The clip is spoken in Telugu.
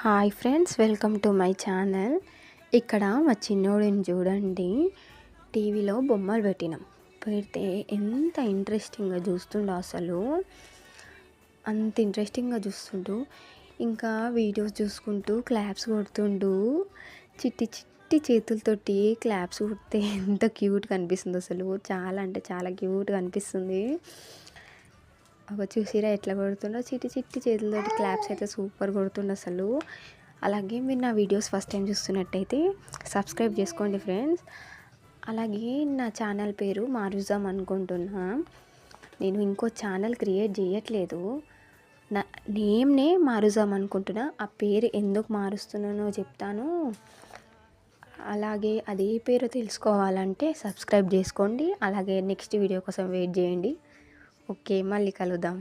Hi friends, welcome to my channel. ఇక్కడ మా చిన్నోడిని చూడండి, టీవీలో బొమ్మలు పెడితే ఎంత ఇంట్రెస్టింగ్గా చూస్తుండో, అసలు అంత ఇంట్రెస్టింగ్గా చూస్తుండు. ఇంకా వీడియోస్ చూసుకుంటూ క్లాప్స్ కొడుతుండు. చిట్టి చిట్టి చేతులతోటి క్లాప్స్ కొడితే ఎంత క్యూట్గా అనిపిస్తుంది. అసలు చాలా అంటే చాలా క్యూట్గా అనిపిస్తుంది. ఒక చూసిరా ఎట్లా కొడుతుండో, చిట్టి చిట్టి చేతులతోటి క్లాప్స్ అయితే సూపర్ కొడుతుండు అసలు. అలాగే మీరు నా వీడియోస్ ఫస్ట్ టైం చూస్తున్నట్టయితే సబ్స్క్రైబ్ చేసుకోండి ఫ్రెండ్స్. అలాగే నా ఛానల్ పేరు మారుజామ్ అనుకుంటున్నా. నేను ఇంకో ఛానల్ క్రియేట్ చేయట్లేదు, నా నేమ్నే మారుజామ్ అనుకుంటున్నా. ఆ పేరు ఎందుకు మారుస్తున్నానో చెప్తాను. అలాగే అది ఏ పేరు తెలుసుకోవాలంటే సబ్స్క్రైబ్ చేసుకోండి. అలాగే నెక్స్ట్ వీడియో కోసం వెయిట్ చేయండి. ఓకే, మళ్ళీ కలుద్దాం.